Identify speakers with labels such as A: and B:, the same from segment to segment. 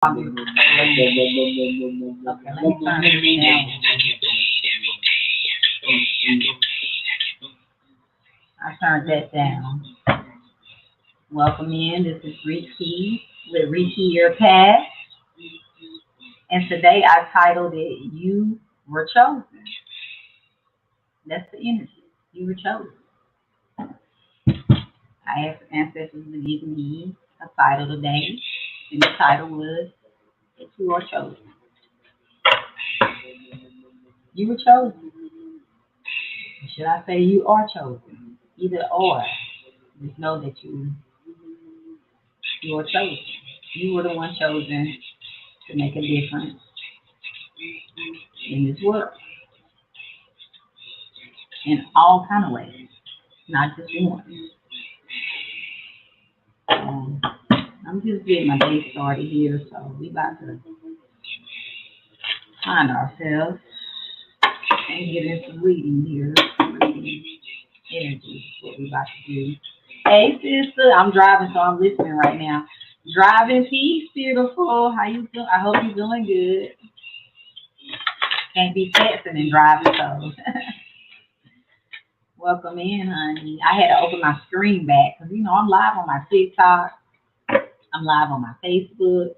A: Okay, let me turn this down. I turned that down. Welcome in. This is Rekey with Rekey Your Path. And today I titled it You Were Chosen. That's the energy. You were chosen. I asked ancestors to give me a title today. And the title was that you are chosen. You were chosen. Should I say you are chosen? Either or. Just know that you are chosen. You were the one chosen to make a difference in this world. In all kind of ways. Not just one. I'm just getting my day started here, so we about to find ourselves and get into reading here. Reading energy is what we about to do. Hey sister, I'm driving, so I'm listening right now. Driving peace, beautiful. How you doing? I hope you're doing good. Can't be texting and driving, so welcome in, honey. I had to open my screen back because I'm live on my TikTok. I'm live on my Facebook.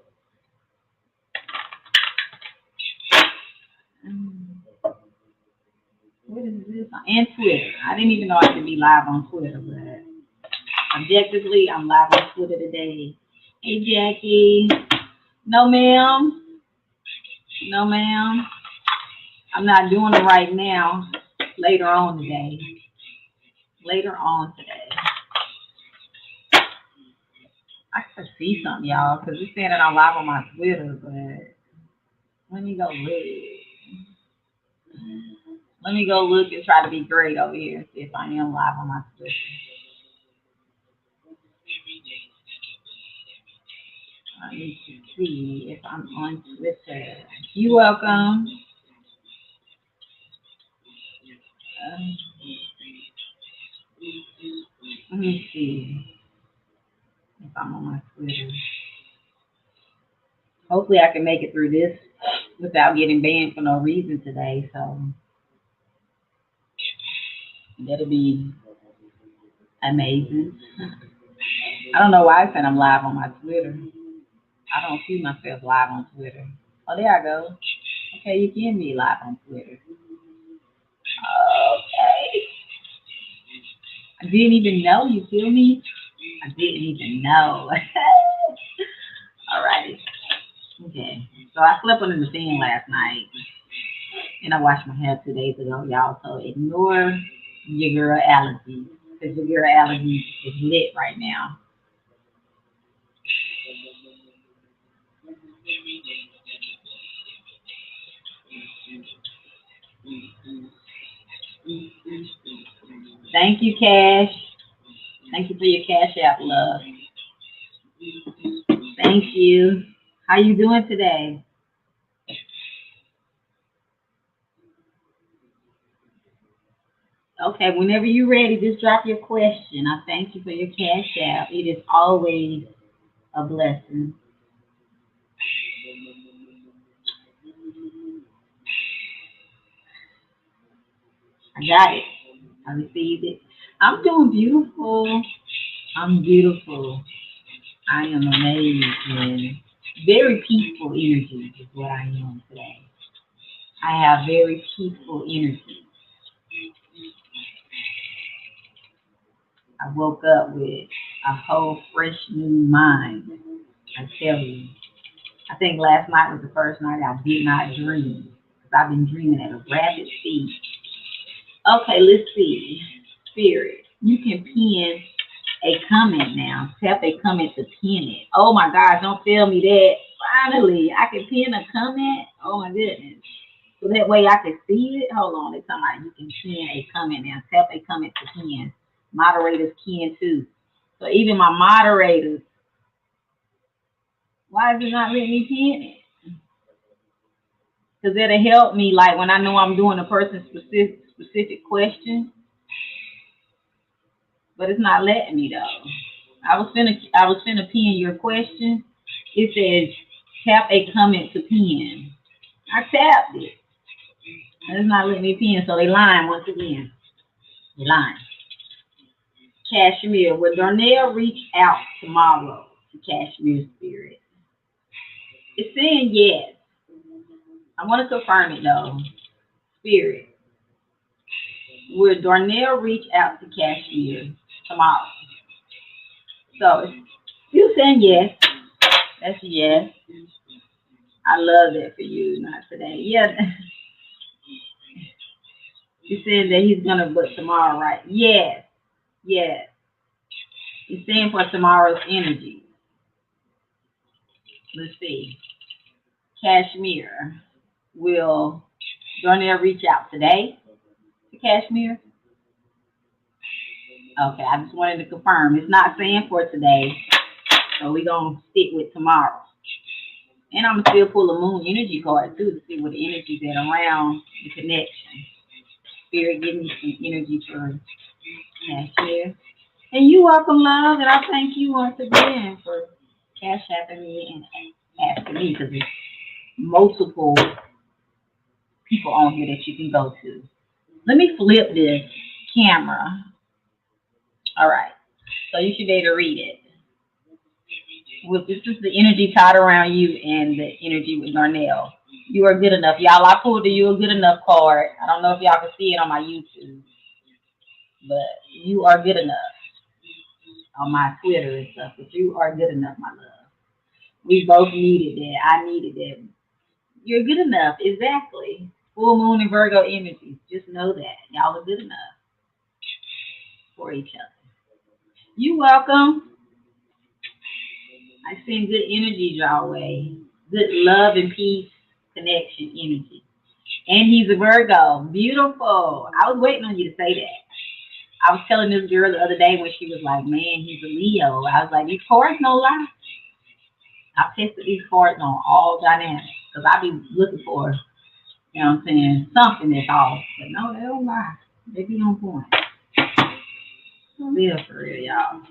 A: What is this? And Twitter. I didn't even know I could be live on Twitter, but objectively, I'm live on Twitter today. Hey, Jackie. No, ma'am. No, ma'am. I'm not doing it right now. Later on today. Later on today. I can see something, y'all, because it's saying that I'm live on my Twitter, but let me go look. Let me go look and try to be great over here and see if I am live on my Twitter. I need to see if I'm on Twitter. You're welcome. Let me see if I'm on my Twitter. Hopefully I can make it through this without getting banned for no reason today, so that'll be amazing. I don't know why I said I'm live on my Twitter. I don't see myself live on Twitter. Oh, there I go. Okay, you can be live on Twitter. Okay. I didn't even know, you feel me? I didn't even know. All right. Okay. So I slept under the fan last night. And I washed my hair 2 days ago, y'all. So ignore your girl allergies. Because your girl allergies is lit right now. Thank you, Cash. Thank you for your Cash App, love. Thank you. How you doing today? Okay, whenever you're ready, just drop your question. I thank you for your Cash App. It is always a blessing. I got it. I received it. I'm doing beautiful. I'm beautiful. I am amazed and very peaceful energy is what I am today. I have very peaceful energy. I woke up with a whole fresh new mind. I tell you. I think last night was the first night I did not dream. Because I've been dreaming at a rapid speed. Okay, let's see. Spirit, you can pin a comment now. Tap a comment to pin it. Oh my gosh, don't tell me that. Finally, I can pin a comment. Oh my goodness. So that way I can see it. Hold on, it's somebody you can pin a comment now. Tap a comment to pin. Moderators can too. So even my moderators, why is it not letting me pin it? Because that'll help me, like when I know I'm doing a person's specific question, but it's not letting me though. I was finna pin your question. It says Tap a comment to pin. I tapped it. It's not letting me pin, so they lying once again. They lying. Cashmere. Will Darnell reach out tomorrow to Cashmere Spirit? It's saying yes. I want to confirm it though. Spirit. Will Darnell reach out to Cashmere tomorrow? So it's still saying yes. That's a yes. I love that for you, not today. Yeah. You said that he's gonna book tomorrow, right? Yes. Yes. He's saying for tomorrow's energy. Let's see. Cashmere. Will Darnell reach out today to Cashmere? Okay, I just wanted to confirm. It's not saying for today, so we're going to stick with tomorrow. And I'm going to still pull a moon energy card, too, to see what the energy is around the connection. Spirit, give me some energy for Cashmere. And you welcome, love, and I thank you once again for cash apping me and asking me, because there's multiple people on here that you can go to. Let me flip this camera. All right. So you should be able to read it. Well, this is the energy tied around you and the energy with Darnell. You are good enough. Y'all, I pulled the You Are Good Enough card. I don't know if y'all can see it on my YouTube, but you are good enough on my Twitter and stuff. But you are good enough, my love. We both needed that. I needed that. You're good enough. Exactly. Full moon and Virgo energies. Just know that. Y'all are good enough for each other. You welcome. I send good energies y'all way. Good love and peace connection energy. And he's a Virgo. Beautiful. I was waiting on you to say that. I was telling this girl the other day when she was like, man, he's a Leo. I was like, these cards no lie. I've tested these cards on all dynamics because I be looking for, you know what I'm saying, something that's off. But no, they don't lie. They be on point. Live for real, y'all.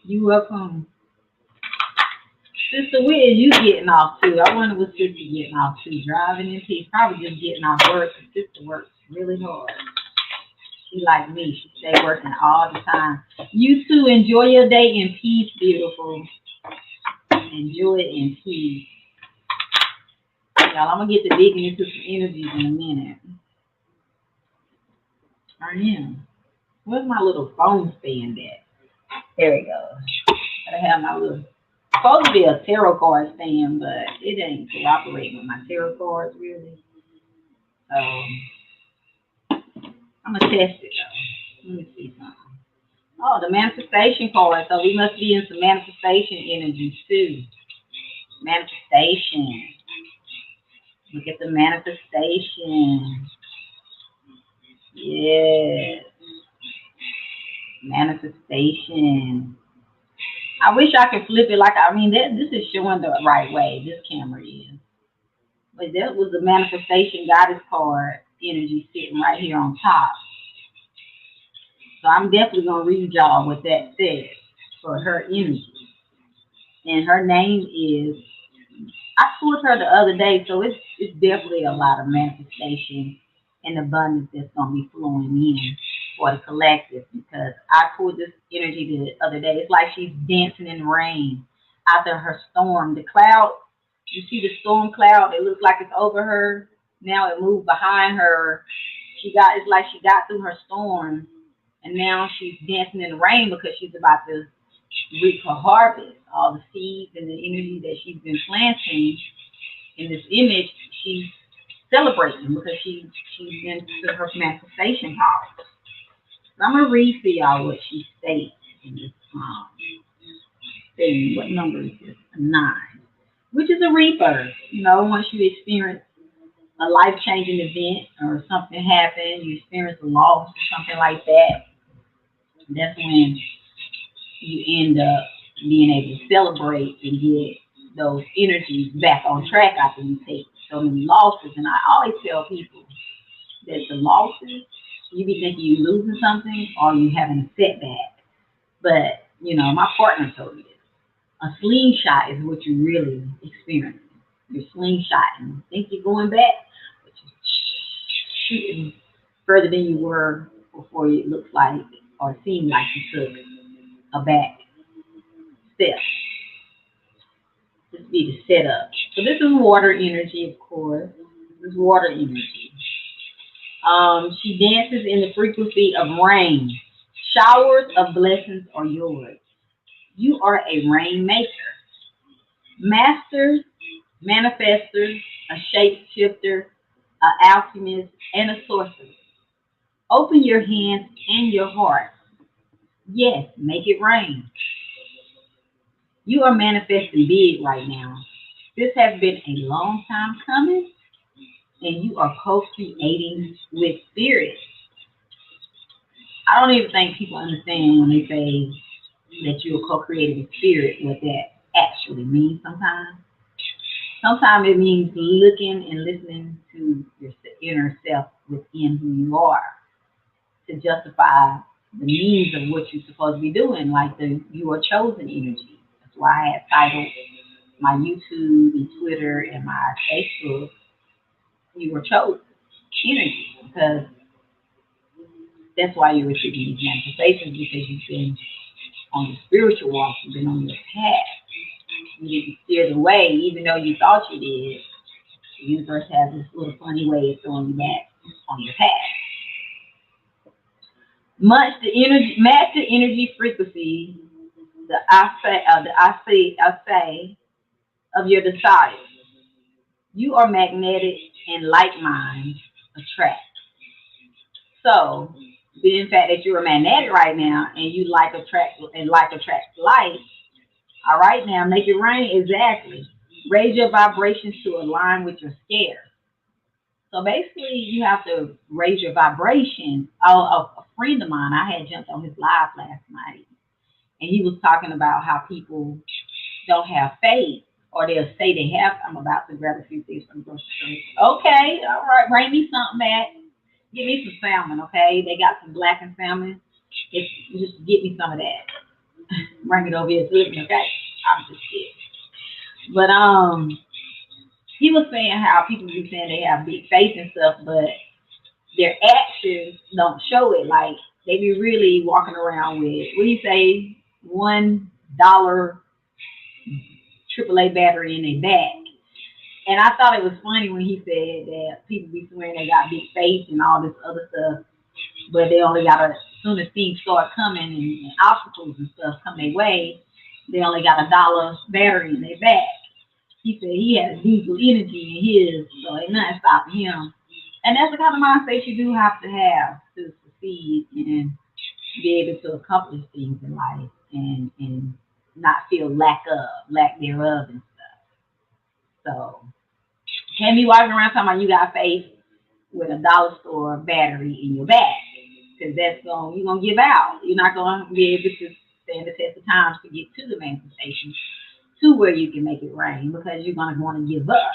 A: You welcome. Sister, where is you getting off to? I wonder what Sister getting off to. Driving in peace. Probably just getting off work. Sister works really hard. She like me. She stay working all the time. You too. Enjoy your day in peace, beautiful. Enjoy it in peace. Y'all, I'm going to get to digging into some energies in a minute. I am. Where's my little phone stand at? There it goes. Gotta have my little, supposed to be a tarot card stand, but it ain't cooperating with my tarot cards really. So I'm gonna test it though. Let me see something. Oh, the manifestation card. So we must be in some manifestation energies too. Manifestation. Look at the manifestation. Yes. Manifestation. I wish I could flip it this is showing the right way. This camera is. But that was the manifestation goddess card energy sitting right here on top. So I'm definitely going to read y'all what that says for her energy. And her name is, I pulled her the other day, so it's definitely a lot of manifestation and abundance that's going to be flowing in for the collective, because I pulled this energy the other day. It's like she's dancing in the rain after her storm. The cloud, you see the storm cloud, it looks like it's over her. Now it moved behind her. It's like she got through her storm, and now she's dancing in the rain because she's about to reap her harvest. All the seeds and the energy that she's been planting in this image, she's celebrating because she's been to her manifestation power. So I'm gonna read for y'all what she states in this thing. What number is this? 9, which is a rebirth. You know, once you experience a life-changing event or something happened, you experience a loss or something like that, that's when you end up being able to celebrate and get those energies back on track after you take so many losses. And I always tell people that the losses, you be thinking you're losing something or you having a setback. But, you know, my partner told me this. A slingshot is what you really experience. You're slingshotting. Think you're going back, but you're shooting further than you were before it looks like or seemed like you took a back step. This be the setup. So this is water energy, of course. This is water energy. She dances in the frequency of rain. Showers of blessings are yours. You are a rainmaker, master, manifester, a shapeshifter, an alchemist, and a sorcerer. Open your hands and your heart. Yes, make it rain. You are manifesting big right now. This has been a long time coming, and you are co-creating with spirit. I don't even think people understand when they say that you are co-creating with spirit what that actually means sometimes. Sometimes it means looking and listening to your inner self within who you are to justify the means of what you're supposed to be doing, like the you are chosen energy. That's why I have titled my YouTube and Twitter and my Facebook, You Were Chosen Energy, because that's why you're receiving these manifestations, because you've been on the spiritual walk, you've been on your path. You didn't steer the way, even though you thought you did. The universe has this little funny way of throwing you back on your path. Match the energy frequency, I say of your desires. You are magnetic and like minds attract. So, being the fact that you're magnetic right now and you like attract light, all right, now make it rain exactly. Raise your vibrations to align with your scare. So basically, you have to raise your vibration. A friend of mine, I had jumped on his live last night, and he was talking about how people don't have faith, or they'll say they have. I'm about to grab a few things from the grocery store. Okay, all right, bring me something back. Give me some salmon, okay? They got some blackened salmon. Just get me some of that. Bring it over here to me, okay? I'm just kidding. But he was saying how people be saying they have big faith and stuff, but their actions don't show it. Like they be really walking around with what do you say, $1 AAA battery in their bag. And I thought it was funny when he said that people be swearing they got big faith and all this other stuff, but they only got as soon as things start coming and obstacles and stuff come their way, they only got $1 battery in their bag. He said he had a diesel energy in his, so ain't nothing stopping him. And that's the kind of mindset you do have to succeed and be able to accomplish things in life and not feel lack thereof and stuff. So can't be walking around talking about you got faith with a dollar store battery in your bag. Because you're gonna give out. You're not gonna be able to stand the test of time to get to the manifestation to where you can make it rain because you're gonna want to give up.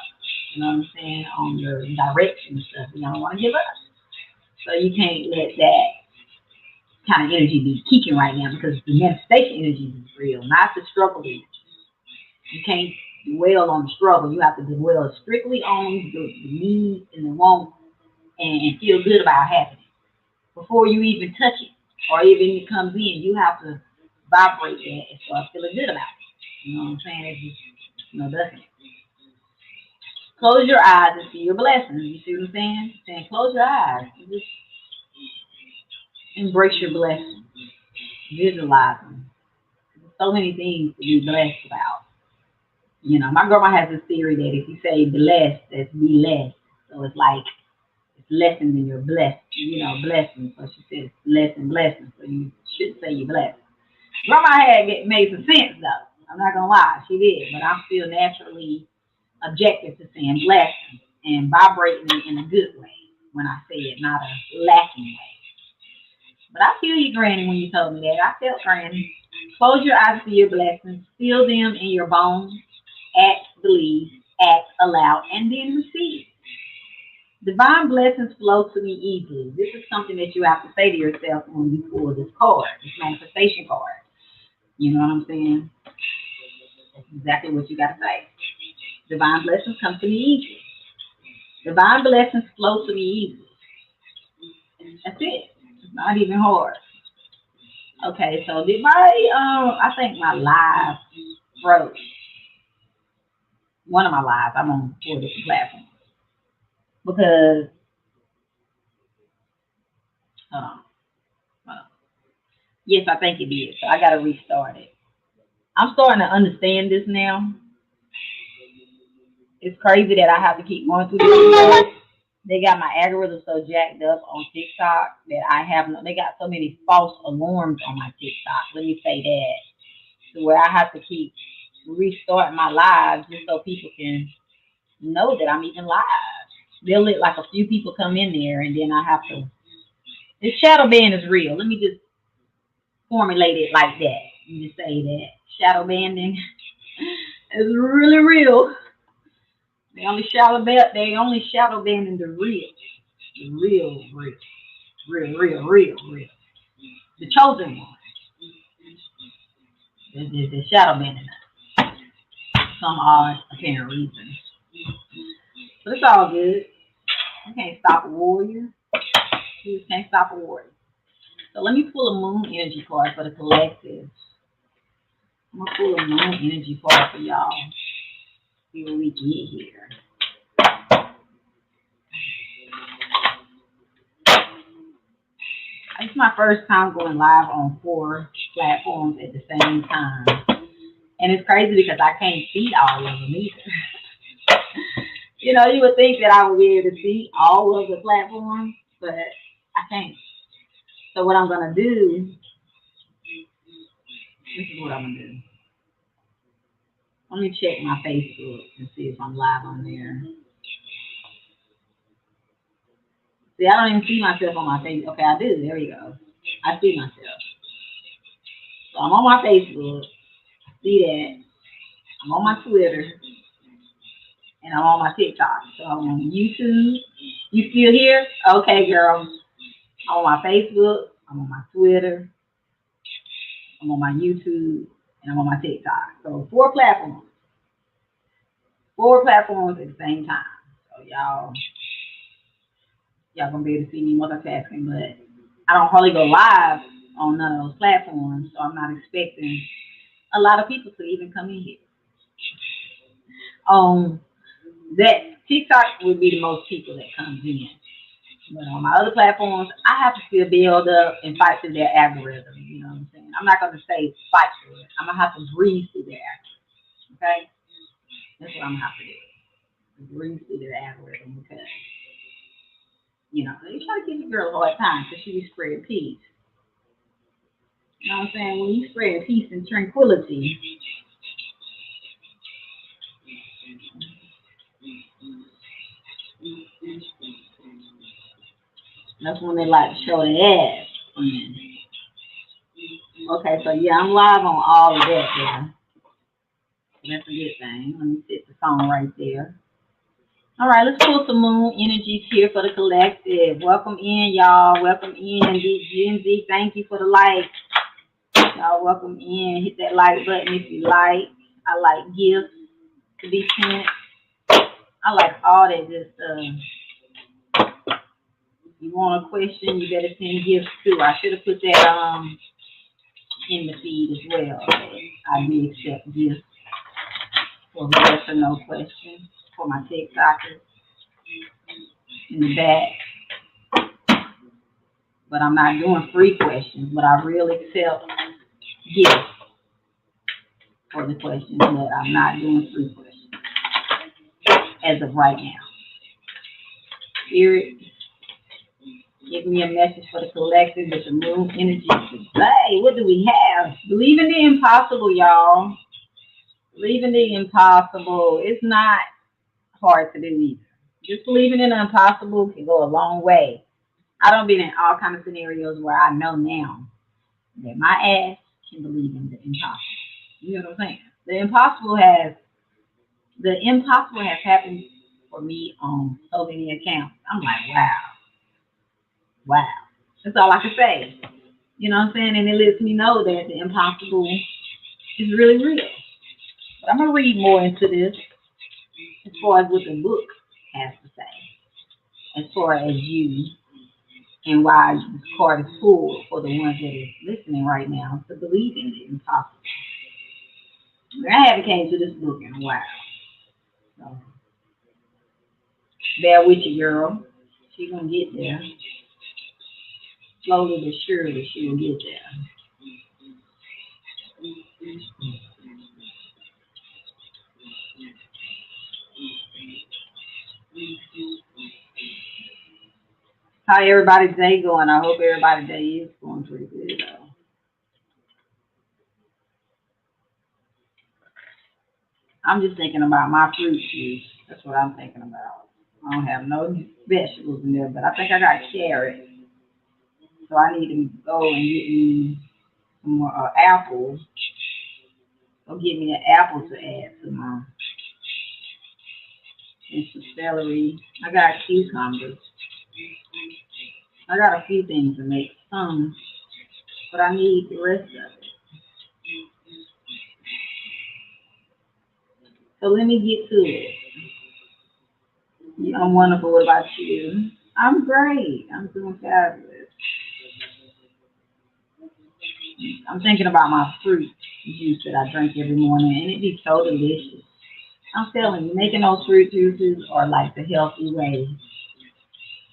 A: You know what I'm saying? On your direction and stuff. You're gonna want to give up. So you can't let that kind of energy be kicking right now because the manifestation energy is real, not the struggle energy. You can't dwell on the struggle. You have to dwell strictly on the needs and the wants and feel good about happening before you even touch it or even it comes in. You have to vibrate that and start feeling good about it. You know what I'm saying? It's just, doesn't it? Close your eyes and see your blessings. You see what I'm saying? Saying close your eyes. You just embrace your blessings. Visualize them. There's so many things to be blessed about. My grandma has this theory that if you say blessed, that's be less. So it's like it's lessons in your blessings. So she says less and blessings. So you should say you're blessed. Grandma had made some sense though. I'm not gonna lie, she did. But I feel naturally objective to saying blessings and vibrating it in a good way when I say it, not a lacking way. But I feel you, Granny, when you told me that. I felt Granny. Close your eyes to your blessings. Feel them in your bones. Act, believe, act, allow, and then receive. Divine blessings flow to me easily. This is something that you have to say to yourself when you pull this card, this manifestation card. You know what I'm saying? That's exactly what you got to say. Divine blessings come to me easy. Divine blessings flow to me easy. That's it. It's not even hard. Okay, so did my I think my live broke. One of my lives. I'm on 4 different platforms because hold on, hold on. Yes, I think it did. So I got to restart it. I'm starting to understand this now. It's crazy that I have to keep going through this. They got my algorithm so jacked up on TikTok that I have no. They got so many false alarms on my TikTok. Let me say that, to where I have to keep restarting my lives just so people can know that I'm even live. They'll let like a few people come in there, and then I have to. This shadow ban is real. Let me just formulate it like that. Let me just say that shadow banding is really real. They only shadow banding the real, real. The chosen one. The shadow banding us. Some odd apparent reason. But it's all good. You can't stop a warrior. You just can't stop a warrior. So let me pull a moon energy card for the collective. I'm gonna pull a moon energy card for y'all. See what we get here. It's my first time going live on 4 platforms at the same time. And it's crazy because I can't see all of them either. You know, you would think that I would be able to see all of the platforms, but I can't. So what I'm gonna do, this is what I'm gonna do. Let me check my Facebook and see if I'm live on there. See, I don't even see myself on my Facebook. Okay, I do. There we go. I see myself. So I'm on my Facebook. I see that. I'm on my Twitter. And I'm on my TikTok. So I'm on YouTube. You still here? Okay, girl. I'm on my Facebook. I'm on my Twitter. I'm on my YouTube. And I'm on my TikTok. So 4 platforms. 4 platforms at the same time. So y'all gonna be able to see me multitasking, but I don't hardly go live on none of those platforms, so I'm not expecting a lot of people to even come in here. That TikTok would be the most people that comes in. But on my other platforms, I have to still build up and fight through their algorithm. You know what I'm saying? I'm not gonna say fight through it. I'm gonna have to breathe through their algorithm. Okay? That's what I'm gonna have to do. Breathe through their algorithm because you know, they try to give the girl a hard time because she be spreading peace. You know what I'm saying? When you spread peace and tranquility, that's when they like to show their ass. Okay, so yeah, I'm live on all of that there. That's a good thing. Let me set the phone right there. All right, let's pull some moon energies here for the collective. Welcome in, y'all. Welcome in, Gen Z. Thank you for the like. Y'all welcome in. Hit that like button if you like. I like gifts to be sent. I like all that good stuff. If you want a question, you better send gifts too. I should have put that in the feed as well. I do accept gifts for yes or no questions for my TikTokers in the back. But I'm not doing free questions, but I really accept gifts for the questions, but I'm not doing free questions as of right now. Spirit, give me a message for the collective with the moon energy today. What do we have? Believe in the impossible, y'all. Believe in the impossible. It's not hard to do either. Just believing in the impossible can go a long way. I don't been in all kinds of scenarios where I know now that my ass can believe in the impossible. You know what I'm saying? The impossible has happened for me on so many accounts. I'm like, wow. That's all I can say. You know what I'm saying? And it lets me know that the impossible is really real. But I'm going to read more into this as far as what the book has to say, as far as you and why this card is full for the ones that is listening right now to believe in the impossible. I haven't came to this book in a while, so bear with you, girl. She's gonna get there. Slowly but surely, she'll get there. How everybody's day going? I hope everybody's day is going pretty good, though. I'm just thinking about my fruit juice. That's what I'm thinking about. I don't have no vegetables in there, but I think I got carrots. So I need to go and get me some more apples. Go get me an apple to add to my, and some celery. I got cucumbers. I got a few things to make some, but I need the rest of it. So let me get to it. I'm wonderful. What about you? I'm great. I'm doing fabulous. I'm thinking about my fruit juice that I drink every morning, and it'd be so delicious. I'm telling you, making those fruit juices are like the healthy way,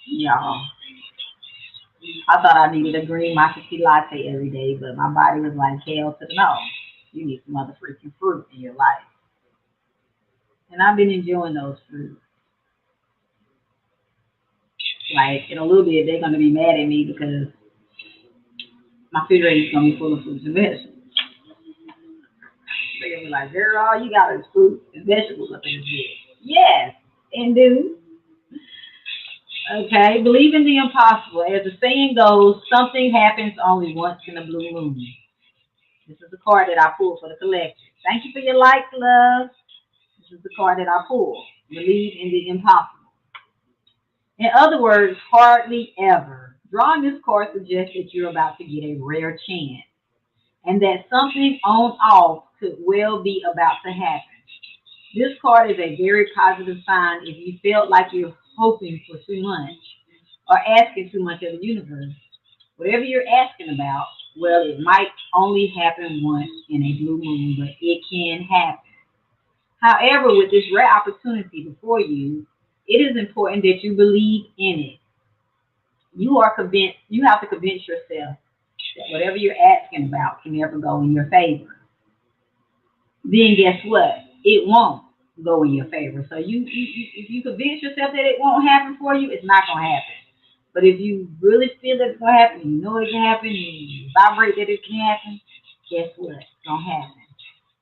A: y'all. I thought I needed a green matcha tea latte every day, but my body was like, hell to the no. You need some other freaking fruit in your life. And I've been enjoying those fruits. Like, in a little bit, they're going to be mad at me because my refrigerator is going to be full of fruits and vegetables. They're going to be like, girl, all you got is fruit and vegetables up in this bed. Yes, and do. Okay, believe in the impossible. As the saying goes, something happens only once in a blue moon. This is the card that I pulled for the collective. Thank you for your likes, love. This is the card that I pulled. Believe in the impossible. In other words, hardly ever. Drawing this card suggests that you're about to get a rare chance and that something on off could well be about to happen. This card is a very positive sign if you felt like you're hoping for too much or asking too much of the universe. Whatever you're asking about, well, it might only happen once in a blue moon, but it can happen. However, with this rare opportunity before you, it is important that you believe in it. You have to convince yourself that whatever you're asking about can never go in your favor. Then guess what? It won't go in your favor. So if you convince yourself that it won't happen for you, it's not going to happen. But if you really feel that it's going to happen, you know it can happen, and you vibrate that it can happen, guess what? It's going to happen.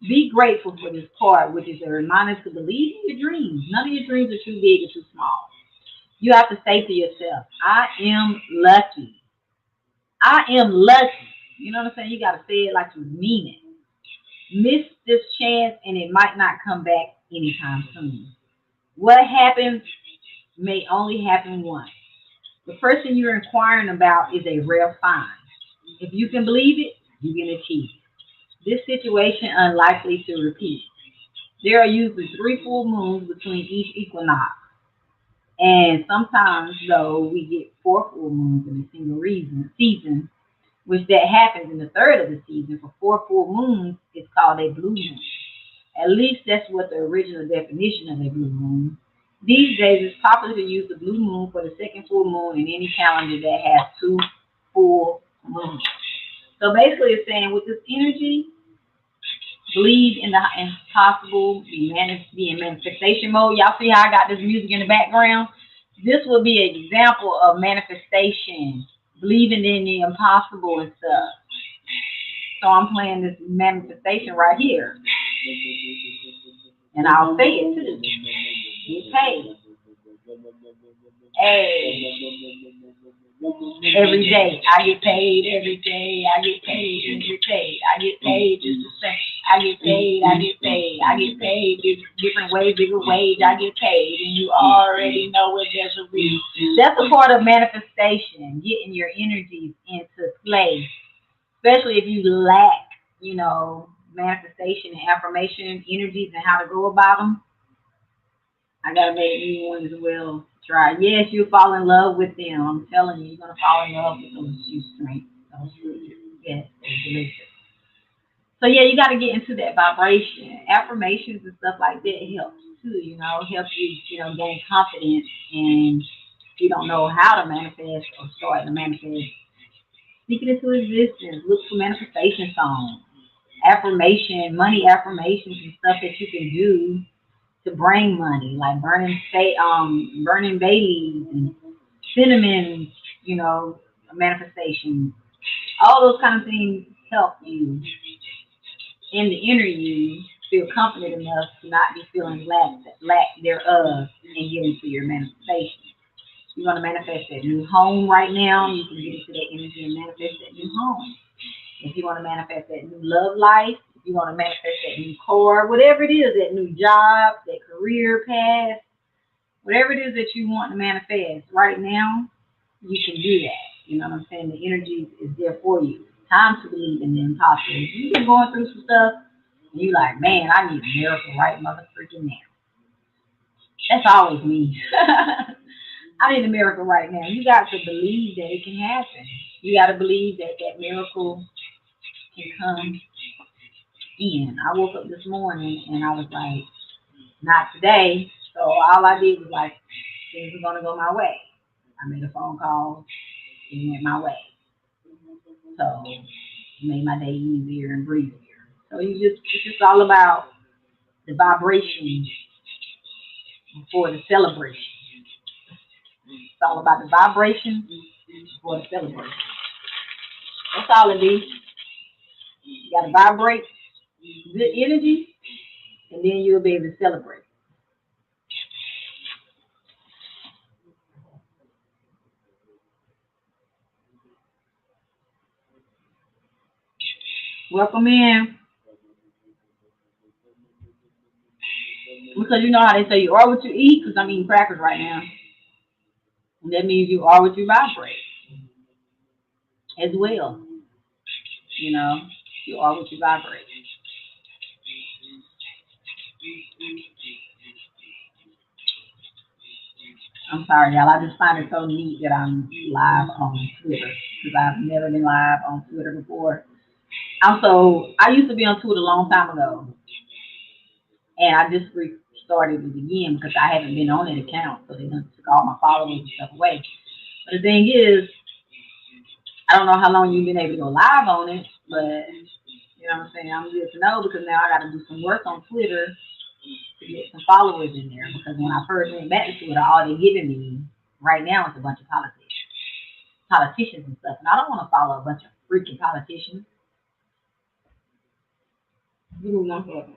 A: Be grateful for this card, which is a reminder to believe in your dreams. None of your dreams are too big or too small. You have to say to yourself, I am lucky. I am lucky. You know what I'm saying? You got to say it like you mean it. Miss this chance and it might not come back anytime soon. What happens may only happen once. The person you're inquiring about is a rare find. If you can believe it, you can achieve it. This situation unlikely to repeat. There are usually 3 full moons between each equinox. And sometimes, though, we get 4 full moons in a single season, which that happens in the third of the season. For 4 full moons, it's called a blue moon. At least that's what the original definition of a blue moon. These days, it's popular to use the blue moon for the second full moon in any calendar that has 2 full moons. So basically, it's saying with this energy, believe in the impossible, be in manifestation mode. Y'all see how I got this music in the background? This will be an example of manifestation, believing in the impossible and stuff. So I'm playing this manifestation right here. And I'll say it too. Get paid. Hey. Every day I get paid, every day I get paid, every day I get paid just the same. I get paid, I get paid, I get paid, different ways, bigger wage, I get paid, and you already know what that's a real. That's a part of manifestation, getting your energies into play, especially if you lack, manifestation and affirmation energies and how to go about them, I gotta make new ones as well. Try. Yes, you'll fall in love with them. I'm telling you, you're gonna fall in love with those juice drinks. Those fruit juice. Yes, they're delicious. So yeah, you got to get into that vibration. Affirmations and stuff like that helps too. Helps you, gain confidence. And if you don't know how to manifest or start to manifest, speak it into existence. Look for manifestation songs, money affirmations and stuff that you can do to bring money, like burning bay leaves and cinnamon, manifestation. All those kind of things help you in the inner you feel confident enough to not be feeling lack thereof and get into your manifestation. You want to manifest that new home right now, you can get into that energy and manifest that new home. If you want to manifest that new love life, if you want to manifest that new car, whatever it is, that new job, that career path, whatever it is that you want to manifest right now, you can do that. You know what I'm saying? The energy is there for you. Time to believe in the impossible. If you've been going through some stuff, and you like, man, I need a miracle right mother freaking now. That's always me. I need a miracle right now. You got to believe that it can happen. You got to believe that that miracle can come in. I woke up this morning and I was like, not today. So all I did was like, things are gonna go my way. I made a phone call, it went my way. So it made my day easier and breezier. So it's just all about the vibration before the celebration. It's all about the vibration before the celebration. That's all it is. You gotta vibrate good energy and then you'll be able to celebrate. Welcome in. Because you know how they say you are what you eat, because I'm eating crackers right now. And that means you are what you vibrate as well. You know, you are what you vibrate. I'm sorry, y'all. I just find it so neat that I'm live on Twitter because I've never been live on Twitter before. I used to be on Twitter a long time ago, and I just restarted it again because I haven't been on that account, so they done took all my followers and stuff away. But the thing is, I don't know how long you've been able to go live on it, but you know what I'm saying? I'm good to know because now I got to do some work on Twitter to get some followers in there because when I first went back to Twitter, all they're giving me right now is a bunch of politicians and stuff. And I don't want to follow a bunch of freaking politicians. Give me one second.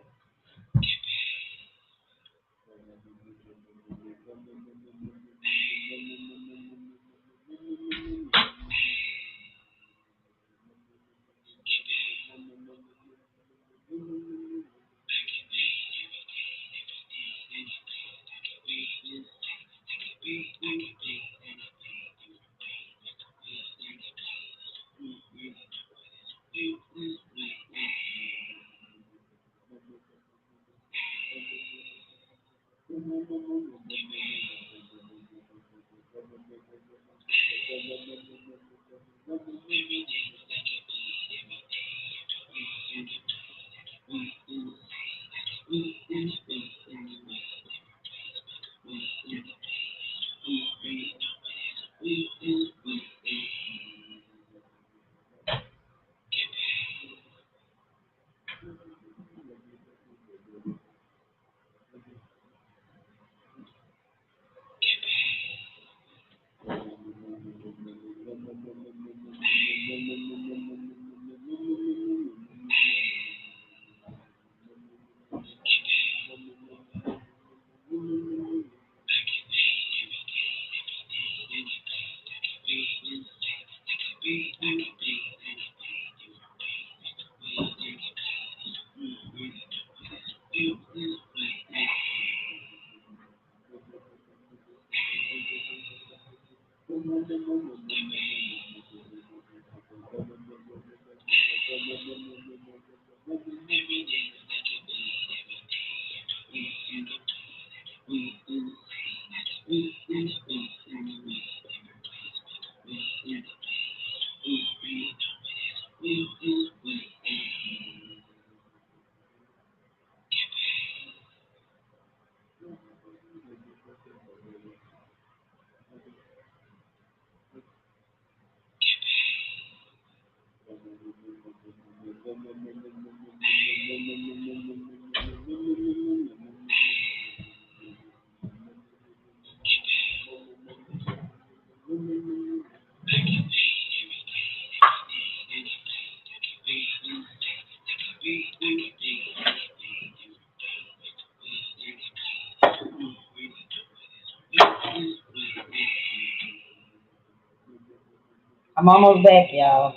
A: I'm almost back, y'all.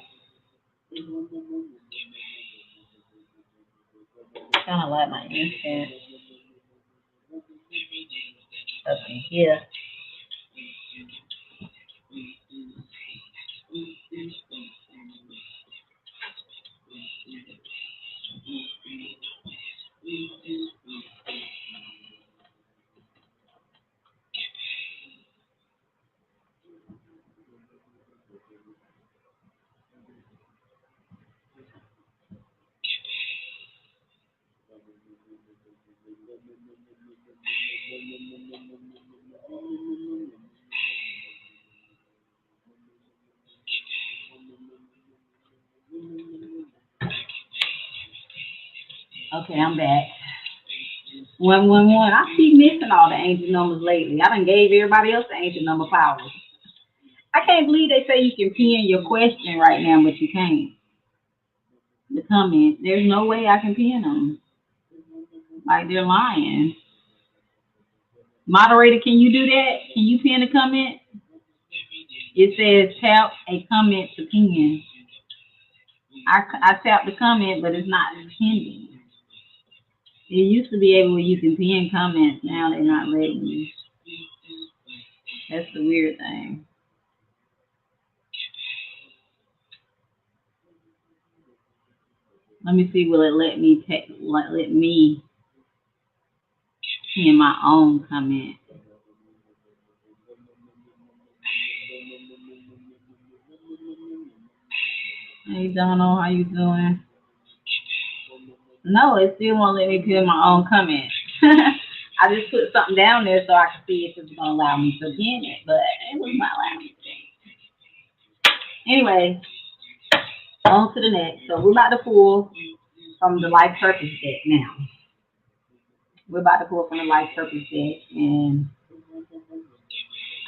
A: Kind of like my incense up in here. Okay, I'm back. 111. I keep missing all the angel numbers lately. I done gave everybody else the angel number powers. I can't believe they say you can pin your question right now, but you can't. The comment. There's no way I can pin them. Like they're lying. Moderator, can you do that? Can you pin a comment? It says tap a comment to pin. I tapped the comment, but it's not pinning. It used to be able where you can pin comments. Now they're not letting you. That's the weird thing. Let me see. Will it let me let me pin my own comment? Hey, Donald, how you doing? No, it still won't let me pin my own comment. I just put something down there so I could see if it's going to allow me to pin it, but it was not allowing me to. Anyway, on to the next. So we're about to pull from the Life Purpose deck now. We're about to pull from the Life Purpose deck, and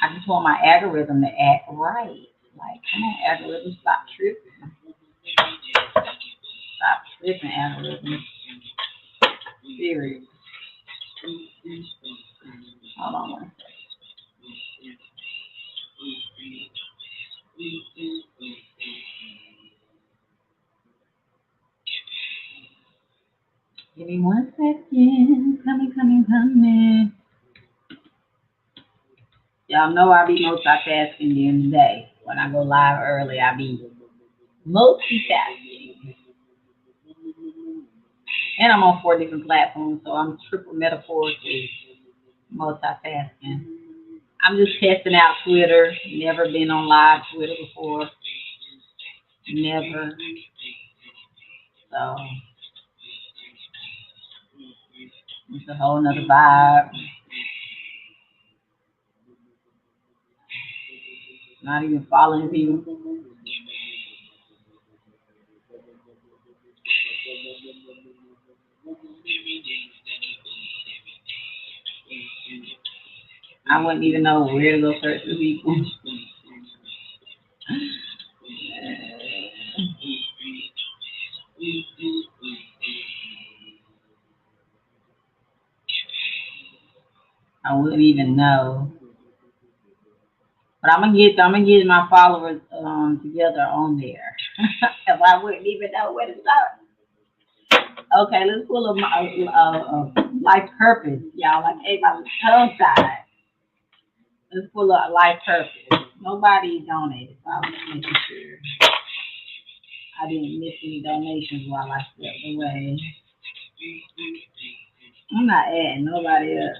A: I just want my algorithm to act right. Like, come on, algorithm, stop tripping. Stop tripping, algorithm. Serious. Hold on one second. Give me 1 second. Coming. Y'all know I be multitasking during the day. When I go live early, I be multitasking. And I'm on 4 different platforms, so I'm triple metaphorically multitasking. I'm just testing out Twitter. Never been on live Twitter before. Never. So it's a whole nother vibe. Not even following people. I wouldn't even know where to go search for people. I wouldn't even know. But I'm gonna get my followers together on there. Cause I wouldn't even know where to start. Okay, let's pull a Life Purpose, y'all. Like everybody's tongue side. Let's pull up Life Purpose. Nobody donated, so I was making sure I didn't miss any donations while I stepped away. I'm not adding nobody else.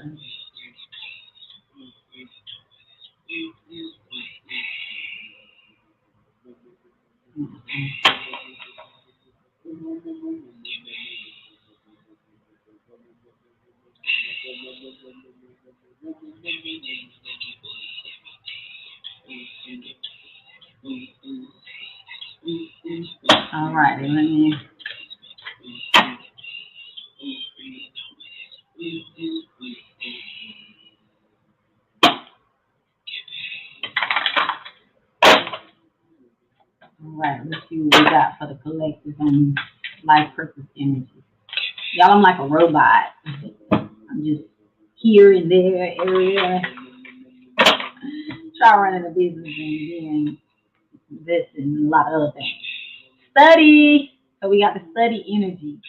A: All right, let me. All right, let's see what we got for the collective on life purpose energy. Y'all, I'm like a robot. I'm just here and there, area. Try running a business and doing this and a lot of other things. Study. So we got the study energy.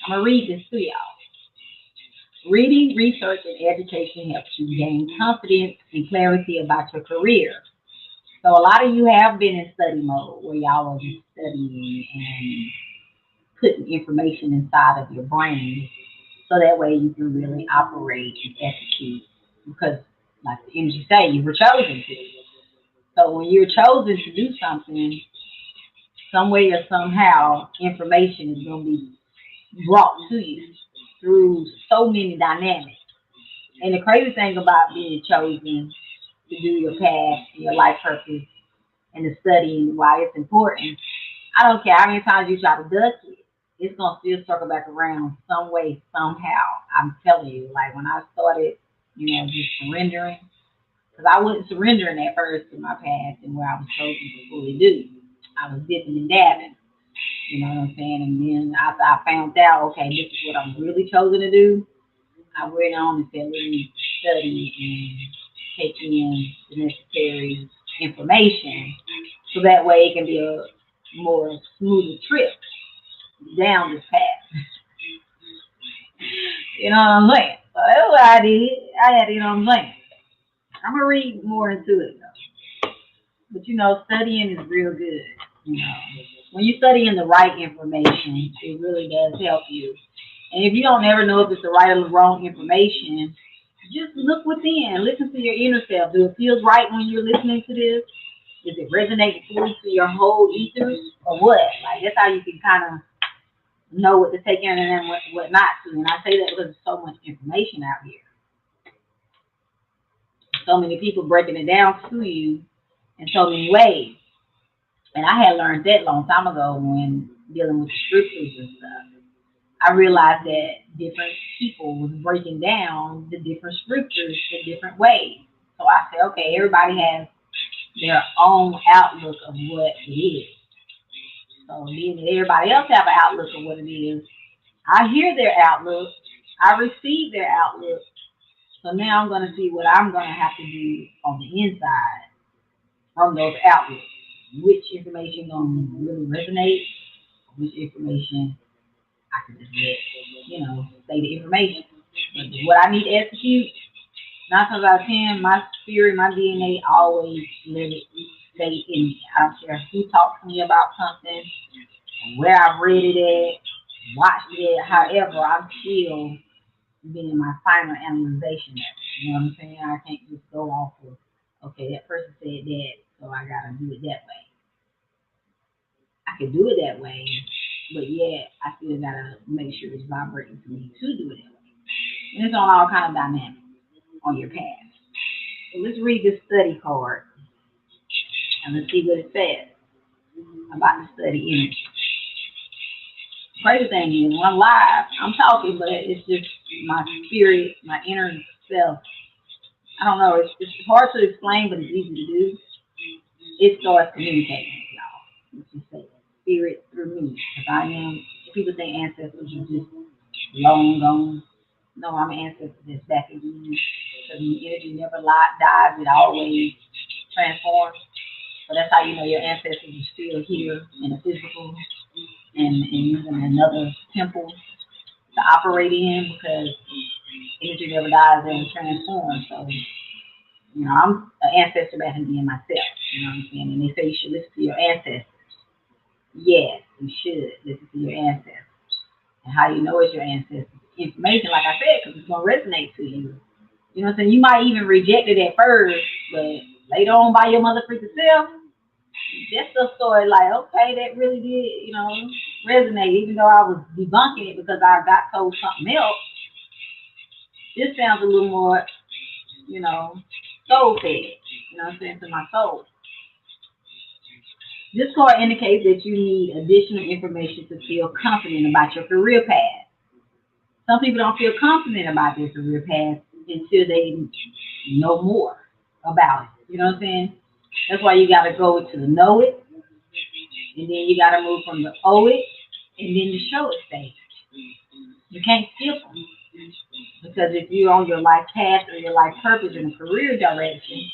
A: I'm gonna read this to y'all. Reading, research, and education helps you gain confidence and clarity about your career. So a lot of you have been in study mode where y'all are just studying and putting information inside of your brain so that way you can really operate and execute. Because like the energy say, you were chosen to. So when you're chosen to do something, some way or somehow information is going to be brought to you through so many dynamics. And the crazy thing about being chosen to do your path and your life purpose and the study and why it's important, I don't care how many times you try to duck it, it's going to still circle back around some way, somehow. I'm telling you, like when I started, just surrendering, because I wasn't surrendering at first in my past and where I was chosen to fully do. I was dipping and dabbing, you know what I'm saying? And then after I found out, okay, this is what I'm really chosen to do, I went on and said, let me study and take in the necessary information so that way it can be a more smoother trip down this path. You know what I'm saying? So that's what I did. I had, you know what I'm saying? I'm going to read more into it though. But studying is real good. When you're studying the right information, it really does help you. And if you don't ever know if it's the right or the wrong information, just look within. Listen to your inner self. Do it feel right when you're listening to this? Does it resonate fully to your whole ethers or what? Like that's how you can kind of know what to take in and then what not to. And I say that because there's so much information out here. So many people breaking it down to you in so many ways. And I had learned that a long time ago when dealing with the scriptures and stuff. I realized that different people was breaking down the different scriptures in different ways. So I said, okay, everybody has their own outlook of what it is. So then everybody else have an outlook of what it is. I hear their outlook. I receive their outlook. So now I'm going to see what I'm going to have to do on the inside from those outlooks. Which information going to really resonate? Which information I can just say the information. But what I need to execute, 9 times out of 10, my spirit, my DNA always let it stay in me. I don't care who talks to me about something, where I've read it at, watched it at, however, I'm still being my final analyzation of it. You know what I'm saying? I can't just go off of, okay, that person said that, so I got to do it that way. I can do it that way, but yet I still got to make sure it's vibrating for me to do it that way. And it's on all kind of dynamics on your path. So let's read this study card and let's see what it says about the study energy. Crazy thing is, when I'm live, I'm talking, but it's just my spirit, my inner self. I don't know, it's hard to explain, but it's easy to do. It starts communicating with y'all. Let's just say spirit through me. Because I am, people think ancestors are just long gone. No, I'm an ancestor that's back again. Because the energy never dies, it always transforms. So that's how you know your ancestors are still here in the physical and using another temple to operate in, because energy never dies and transforms. So, I'm an ancestor back again myself. You know what I'm saying? And they say you should listen to your ancestors. Yes, you should listen to your ancestors. And how you know it's your ancestors? Information, like I said, because it's going to resonate to you. You know what I'm saying? You might even reject it at first, but later on by your mother freaking self, that's the story like, okay, that really did, resonate. Even though I was debunking it because I got told something else, this sounds a little more, soul fed. You know what I'm saying? To my soul. This card indicates that you need additional information to feel confident about your career path. Some people don't feel confident about their career path until they know more about it. You know what I'm saying? That's why you got to go to the know it, and then you got to move from the owe it, and then the show it stage. You can't skip them because if you're on your life path or your life purpose in a career direction,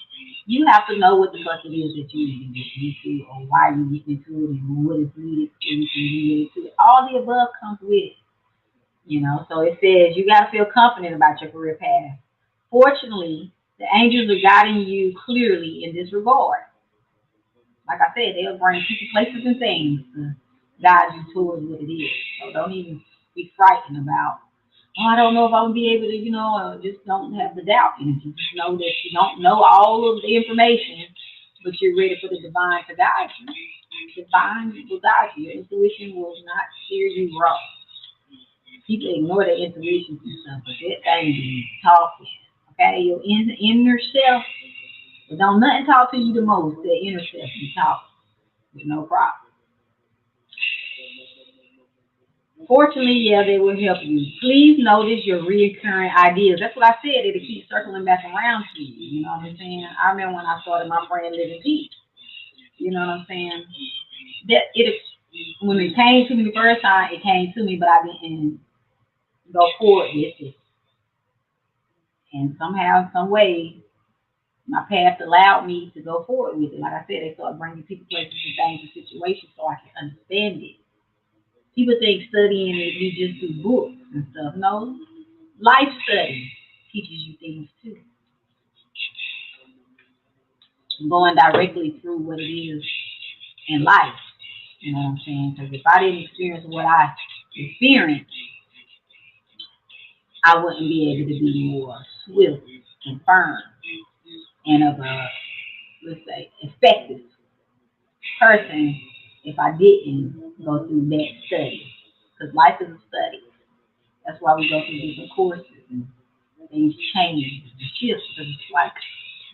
A: you have to know what the fuck it is that you need to get into or why you get into it and what is needed so you can get into it. All the above comes with it. So it says you got to feel confident about your career path. Fortunately, the angels are guiding you clearly in this regard. Like I said, they'll bring people, places, and things to guide you towards what it is. So don't even be frightened about, oh, I don't know if I'm gonna be able to, just don't have the doubt in it. You just know that you don't know all of the information, but you're ready for the divine to guide you. The divine will guide you. Your intuition will not steer you wrong. People ignore their intuition and stuff, but that thing be talking. Okay, your inner self, but don't nothing talk to you the most. That inner self be talking with no problem. Fortunately, yeah, they will help you. Please notice your recurring ideas. That's what I said. It'll keep circling back around to you. You know what I'm saying? I remember when I started my friend Living Peace. You know what I'm saying? That it when it came to me the first time, it came to me, but I didn't go forward with it. And somehow, some way, my past allowed me to go forward with it. Like I said, they started bringing people, places, and things and situations so I can understand it. People think studying it, you just do books and stuff. No, life study teaches you things too. Going directly through what it is in life. You know what I'm saying? Because if I didn't experience what I experienced, I wouldn't be able to be more swift and firm and of a, let's say, effective person if I didn't go through that study. Because life is a study. That's why we go through different courses and things change and shift. Because it's like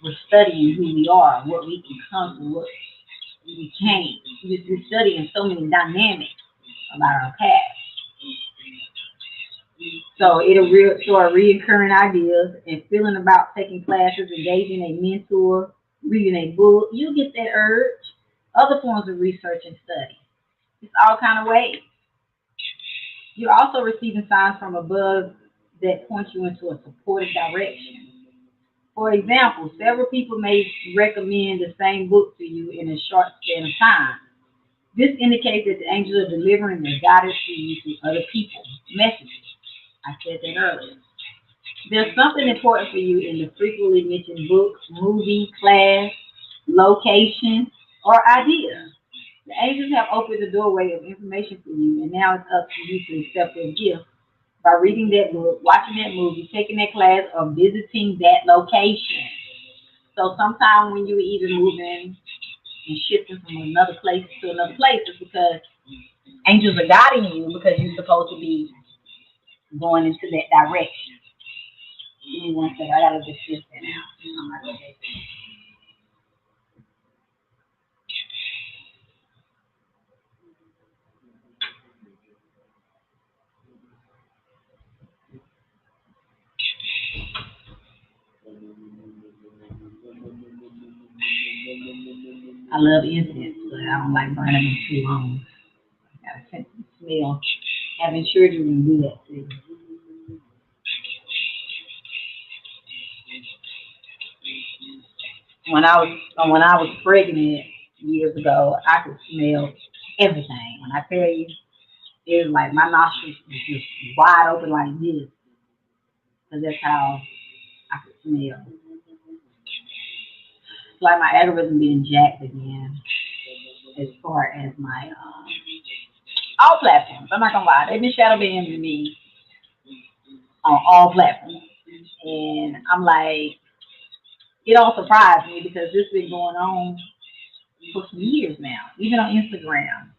A: we're studying who we are, what we can come to, what we change. We're studying so many dynamics about our past. So it'll start reoccurring ideas and feeling about taking classes, engaging a mentor, reading a book. You'll get that urge. Other forms of research and study. It's all kind of ways. You're also receiving signs from above that point you into a supportive direction. For example, several people may recommend the same book to you in a short span of time. This indicates that the angels are delivering their guidance to you through other people's messages. I said that earlier. There's something important for you in the frequently mentioned books, movie, class, location, or idea. The angels have opened the doorway of information for you, and now it's up to you to accept their gift by reading that book, watching that movie, taking that class, or visiting that location. So sometimes when you're either moving and shifting from another place to another place, it's because angels are guiding you because you're supposed to be going into that direction. Give me one second. I gotta just shift that out. I love incense, but I don't like burning them too long. I got a sense of smell. Having children will do that too. When I was pregnant years ago, I could smell everything. When I tell you, it was like my nostrils was just wide open like this, because that's how I could smell. It's like my algorithm being jacked again as far as my all platforms. I'm not gonna lie, they've been shadow banning me on all platforms, and I'm like, it don't surprise me because this has been going on for some years now, even on Instagram.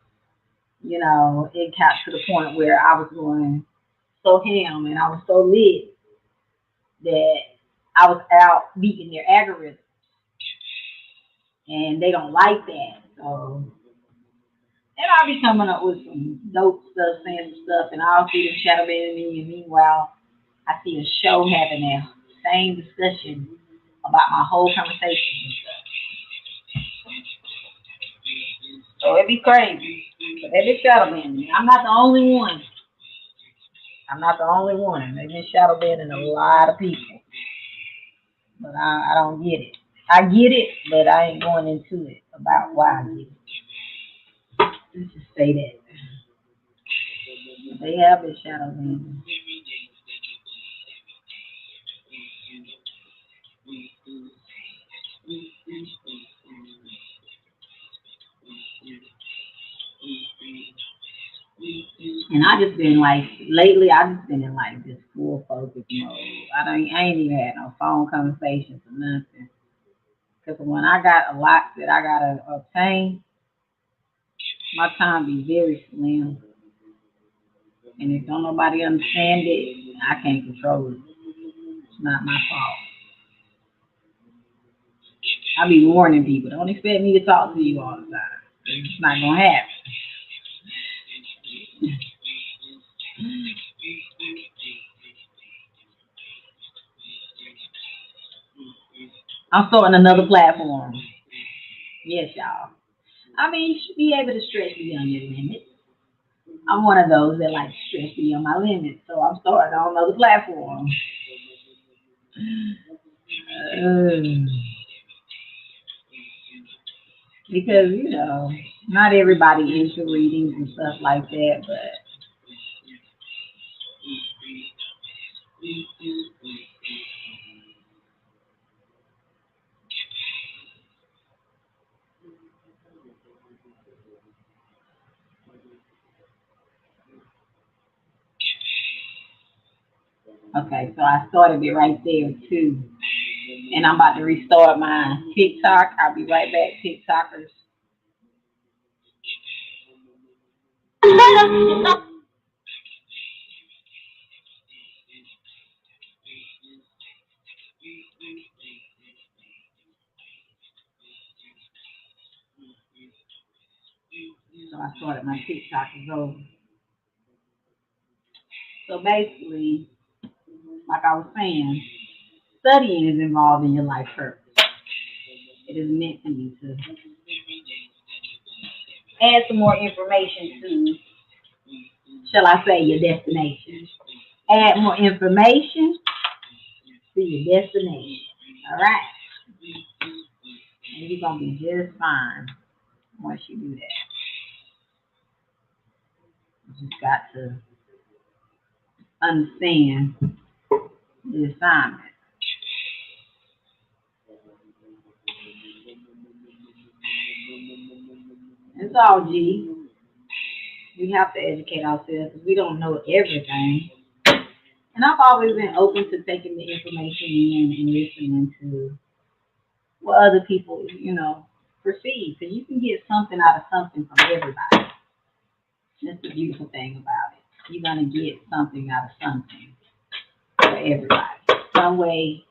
A: It got to the point where I was going so ham and I was so lit that I was out beating their algorithm, and they don't like that. So And I'll be coming up with some dope stuff, saying some stuff, and I'll see them shadow banning me. And meanwhile, I see a show having that same discussion about my whole conversation and stuff. So it'd be crazy. But they be shadow banning me. I'm not the only one. I'm not the only one. They've been shadow banning a lot of people. But I don't get it. I get it, but I ain't going into it about why I get it. Let's just say that. They have been shadow banning. And I just been like lately. I just been in like this full focus mode. I ain't even had no phone conversations or nothing. Cause when I got a lot that I gotta obtain, my time be very slim. And if don't nobody understand it, I can't control it. It's not my fault. I be warning people. Don't expect me to talk to you all the time. It's not gonna happen. I'm starting another platform. Yes, y'all. I mean, you should be able to stretch me on your limits. I'm one of those that like to stretch me on my limits, so I'm starting on another platform. Uh, because not everybody into readings and stuff like that, but okay, so I started it right there too. And I'm about to restart my TikTok. I'll be right back, TikTokers. So I started my TikTok is over. So basically, like I was saying, studying is involved in your life purpose. It is meant to be to add some more information to, shall I say, your destination. Add more information to your destination. All right. And you're going to be just fine once you do that. You just got to understand the assignment. It's all G. We have to educate ourselves because we don't know everything. And I've always been open to taking the information in and listening to what other people, perceive. Because you can get something out of something from everybody. That's the beautiful thing about it. You're going to get something out of something for everybody. Some way,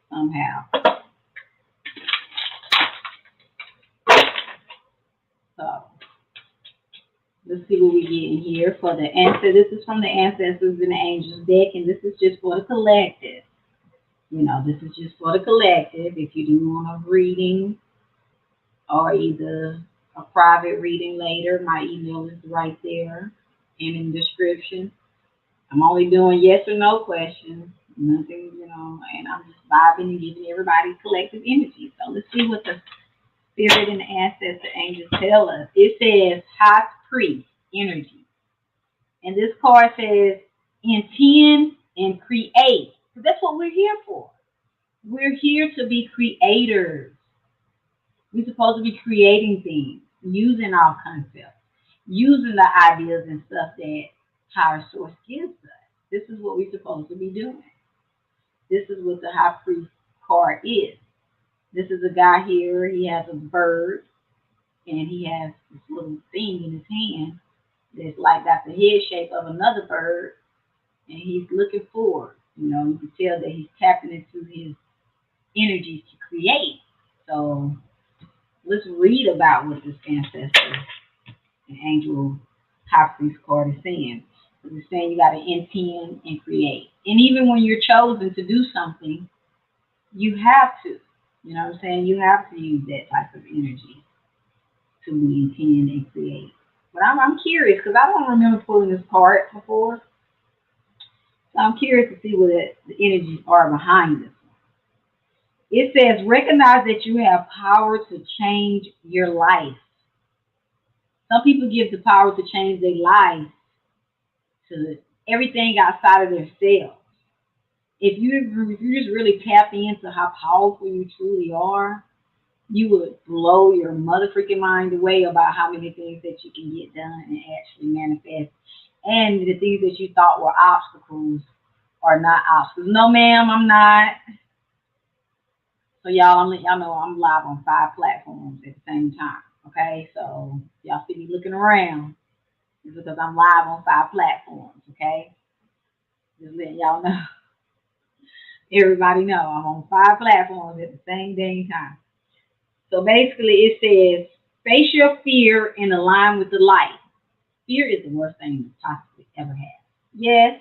A: somehow. So, let's see what we get in here for the answer. This is from the Ancestors and the Angels deck, and this is just for the collective. This is just for the collective. If you do want a reading or either a private reading later, my email is right there and in the description. I'm only doing yes or no questions. Nothing, and I'm just vibing and giving everybody collective energy. So let's see what the Spirit and the Ancestor Angels tell us. It says High Priest energy. And this card says intend and create. So that's what we're here for. We're here to be creators. We're supposed to be creating things, using our concepts, using the ideas and stuff that higher source gives us. This is what we're supposed to be doing. This is what the High Priest card is. This is a guy here. He has a bird, and he has this little thing in his hand that's like got the head shape of another bird, and he's looking forward. You can tell that he's tapping into his energies to create. So let's read about what this ancestor an angel high priest card is saying. It's saying you got to intend and create. And even when you're chosen to do something, you have to. You know what I'm saying? You have to use that type of energy to intend and create. But I'm curious because I don't remember pulling this card before. So I'm curious to see what the energies are behind this. It says, recognize that you have power to change your life. Some people give the power to change their life to everything outside of themselves. If you just really tap into how powerful you truly are, you would blow your mother freaking mind away about how many things that you can get done and actually manifest. And the things that you thought were obstacles are not obstacles. No, ma'am, I'm not. So y'all, I'm letting y'all know I'm live on 5 platforms at the same time. Okay, so y'all see me looking around. It's because I'm live on 5 platforms. Okay, just letting y'all know. Everybody know I'm on 5 platforms at the same dang time. So basically, it says face your fear and align with the light. Fear is the worst thing you possibly ever had. Yes,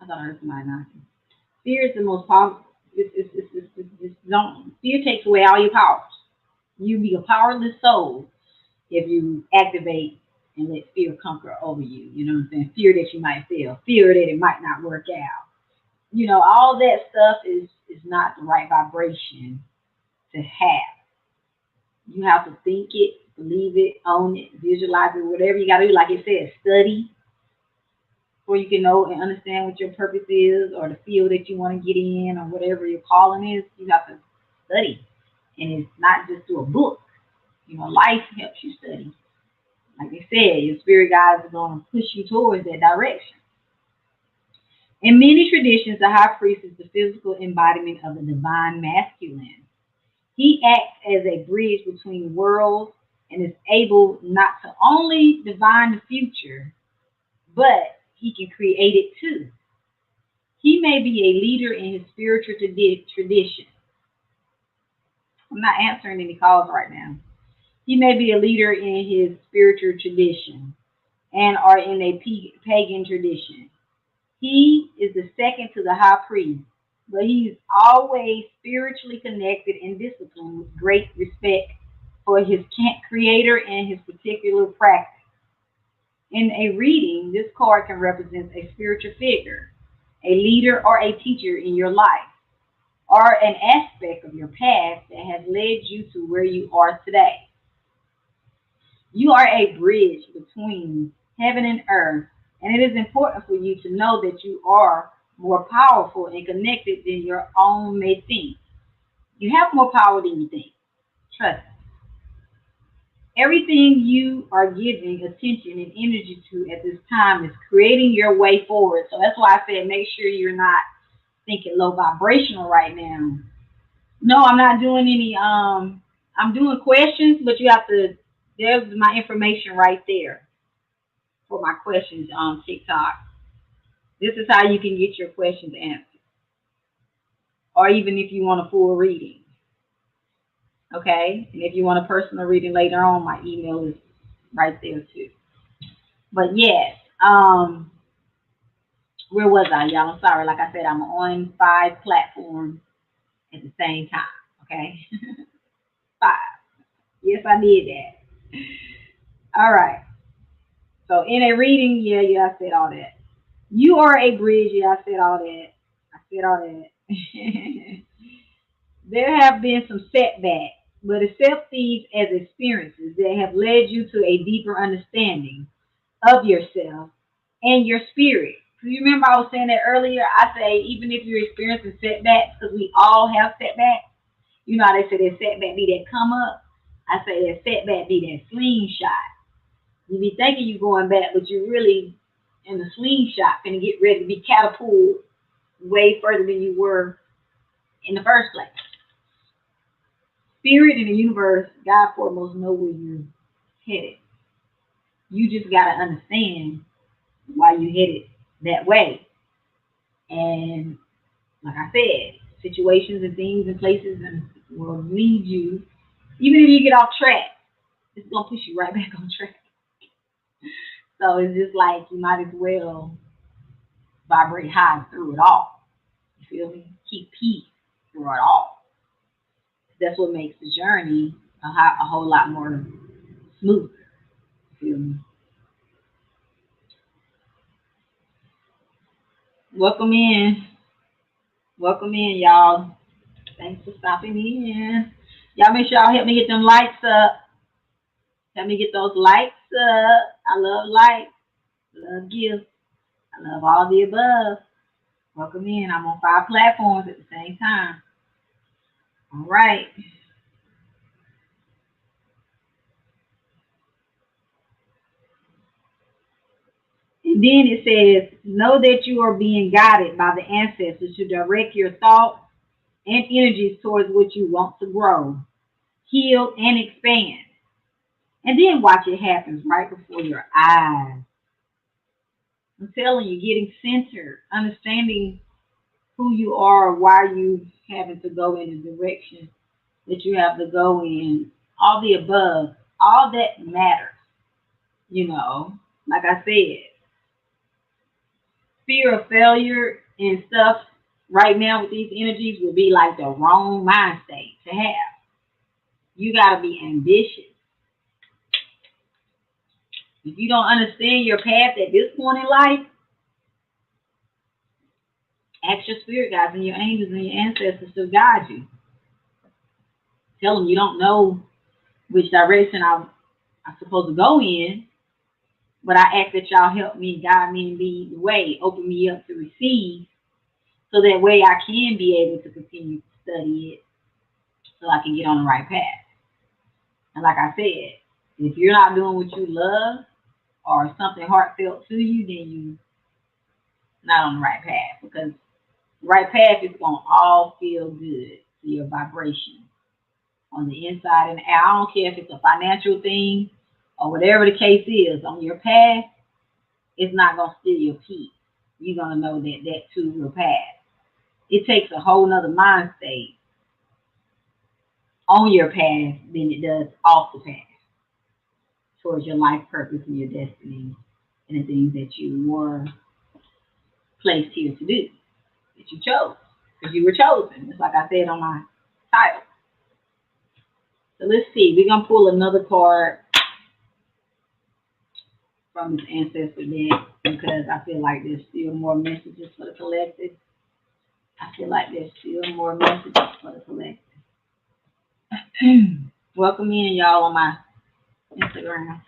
A: I thought I heard somebody knocking. Fear is the most powerful. Fear takes away all your powers. You be a powerless soul if you activate and let fear conquer over you. You know what I'm saying? Fear that you might fail, fear that it might not work out. You know, all that stuff is not the right vibration to have. You have to think it, believe it, own it, visualize it, whatever you got to do. Like it says, study before you can know and understand what your purpose is or the field that you want to get in or whatever your calling is. You have to study. And it's not just through a book. You know, life helps you study. Like they said, your spirit guides are going to push you towards that direction. In many traditions, the high priest is the physical embodiment of the divine masculine. He acts as a bridge between worlds and is able not to only divine the future, but he can create it too. He may be a leader in his spiritual tradition. I'm not answering any calls right now. He may be a leader in his spiritual tradition and are in a pagan tradition. He is the second to the high priest, but he's always spiritually connected and disciplined with great respect for his creator and his particular practice. In a reading, this card can represent a spiritual figure, a leader or a teacher in your life, or an aspect of your past that has led you to where you are today. You are a bridge between heaven and earth, and it is important for you to know that you are more powerful and connected than your own may think. You have more power than you think. Trust me. Everything you are giving attention and energy to at this time is creating your way forward. So that's why I said make sure you're not thinking low vibrational right now. No, I'm not doing any I'm doing questions, but you have to there's my information right there for my questions on TikTok. This is how you can get your questions answered. Or even if you want a full reading. Okay? And if you want a personal reading later on, my email is right there too. But yes, where was I, y'all? I'm sorry. Like I said, I'm on 5 platforms at the same time. Okay? 5. Yes, I did that. All right. So in a reading, yeah, I said all that. You are a bridge. Yeah, I said all that. I said all that. There have been some setbacks, but accept these as experiences that have led you to a deeper understanding of yourself and your spirit. You remember I was saying that earlier? I say even if you're experiencing setbacks, because we all have setbacks, you know how they say that setback be that come up? I say that setback be that slingshot. You be thinking you're going back, but you're really in the slingshot and get ready to be catapulted way further than you were in the first place. Spirit in the universe, God foremost know where you're headed. You just got to understand why you headed that way. And like I said, situations and things and places and will lead you, even if you get off track, it's going to push you right back on track. So it's just like you might as well vibrate high through it all. You feel me? Keep peace through it all. That's what makes the journey a whole lot more smooth. You feel me? Welcome in. Welcome in, y'all. Thanks for stopping in. Y'all make sure y'all help me get them likes up. Help me get those likes up. I love likes. Love gifts. I love all the above. Welcome in. I'm on 5 platforms at the same time. All right. And then it says, know that you are being guided by the ancestors to direct your thoughts and energies towards what you want to grow, heal, and expand. And then watch it happen right before your eyes. I'm telling you, getting centered, understanding who you are, why you having to go in the direction that you have to go in, all the above, all that matters. You know, like I said, fear of failure and stuff right now with these energies would be like the wrong mind state to have. You got to be ambitious. If you don't understand your path at this point in life, ask your spirit guides and your angels and your ancestors to guide you. Tell them you don't know which direction I'm supposed to go in, but I ask that y'all help me, guide me, and lead the way, open me up to receive, so that way I can be able to continue to study it, so I can get on the right path. And like I said, if you're not doing what you love or something heartfelt to you, then you're not on the right path, because the right path is going to all feel good to your vibration on the inside and out. I don't care if it's a financial thing or whatever the case is. On your path, it's not going to steal your peace. You're going to know that too will pass. It takes a whole nother mind state on your path than it does off the path towards your life purpose and your destiny and the things that you were placed here to do, that you chose, because you were chosen, just like I said on my title. So let's see. We're going to pull another card from this ancestor deck, because I feel like there's still more messages for the collective. I feel like there's still more messages for the collective. Welcome in, y'all, on my Instagram.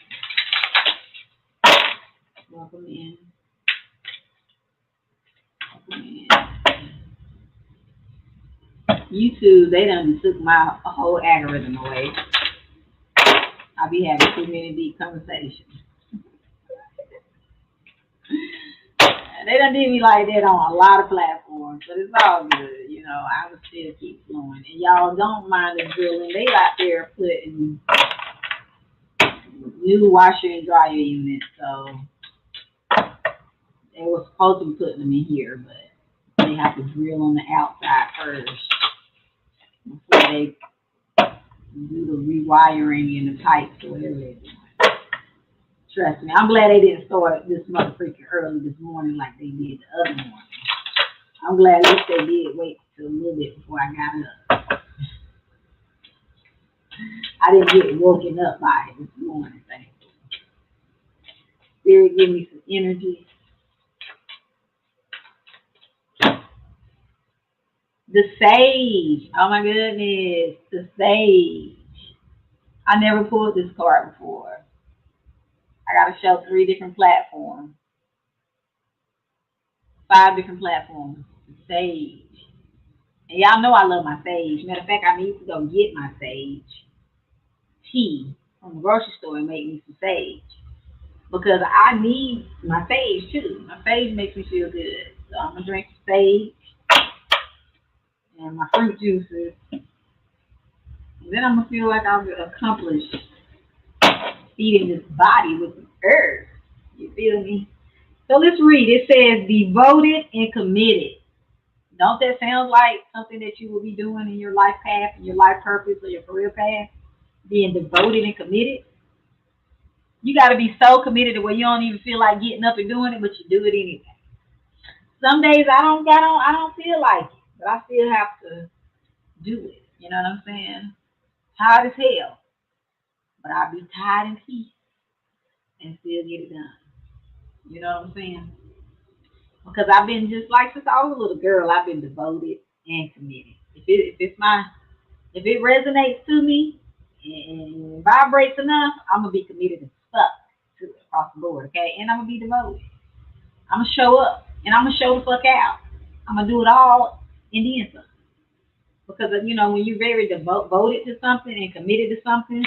A: Welcome in. Welcome in. YouTube, they done took my whole algorithm away. I be having too many deep conversations. They done did me like that on a lot of platforms, but it's all good. You know, I would still keep flowing. And y'all don't mind the drilling. They out there putting new washer and dryer units, so they were supposed to be putting them in here, but they have to drill on the outside first before they do the rewiring and the pipes or whatever they're doing. Trust me, I'm glad they didn't start this mother freaking early this morning like they did the other morning. I'm glad at least they did wait till a little bit before I got up. I didn't get woken up by it this morning, thankfully. Spirit, give me some energy. The Sage. Oh my goodness. The Sage. I never pulled this card before. I got to show 3 different platforms. 5 different platforms. The Sage. And y'all know I love my sage. Matter of fact, I need to go get my sage tea from the grocery store and make me some sage. Because I need my sage too. My sage makes me feel good. So I'm going to drink the sage and my fruit juices. And then I'm going to feel like I've accomplished feeding this body with some herbs. You feel me? So let's read. It says, devoted and committed. Don't that sound like something that you will be doing in your life path, in your life purpose, or your career path? Being devoted and committed? You got to be so committed to where you don't even feel like getting up and doing it, but you do it anyway. Some days I don't feel like it, but I still have to do it. You know what I'm saying? Tired as hell, but I'll be tired in peace and still get it done. You know what I'm saying? Because I've been just like since I was a little girl, I've been devoted and committed. If it resonates to me and vibrates enough, I'm gonna be committed and stuck to it across the board, okay? And I'm gonna be devoted. I'm gonna show up and I'm gonna show the fuck out. I'm gonna do it all and then some. Because when you're very devoted to something and committed to something,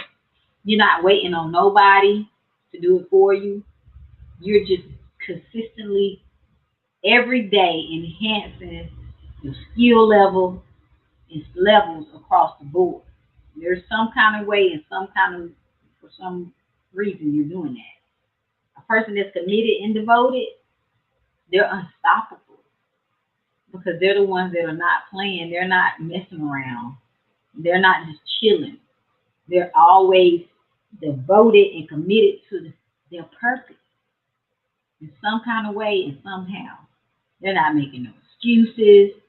A: you're not waiting on nobody to do it for you. You're just consistently every day enhancing your skill level and levels across the board. There's some kind of way and for some reason you're doing that. A person that's committed and devoted, they're unstoppable because they're the ones that are not playing. They're not messing around. They're not just chilling. They're always devoted and committed to their purpose in some kind of way and somehow. They're not making no excuses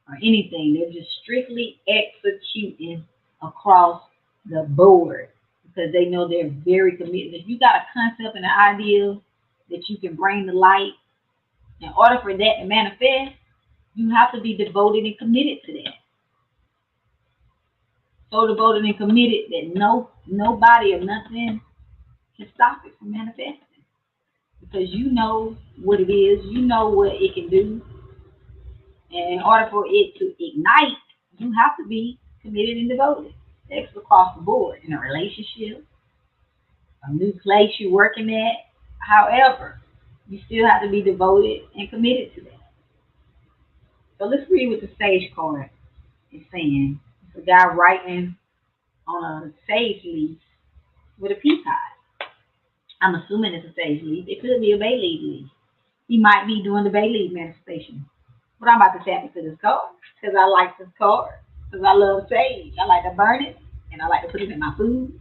A: or anything. They're just strictly executing across the board because they know they're very committed. If you got a concept and an idea that you can bring to light, in order for that to manifest, you have to be devoted and committed to that. So devoted and committed that nobody or nothing can stop it from manifesting. Because you know what it is, you know what it can do. And in order for it to ignite, you have to be committed and devoted. That's across the board in a relationship, a new place you're working at. However, you still have to be devoted and committed to that. So let's read what the sage card is saying. It's a guy writing on a sage leaf with a peacock. I'm assuming it's a sage leaf. It could be a bay leaf leaf. He might be doing the bay leaf manifestation. But I'm about to tap into this card because I like this card. Because I love sage. I like to burn it and I like to put it in my food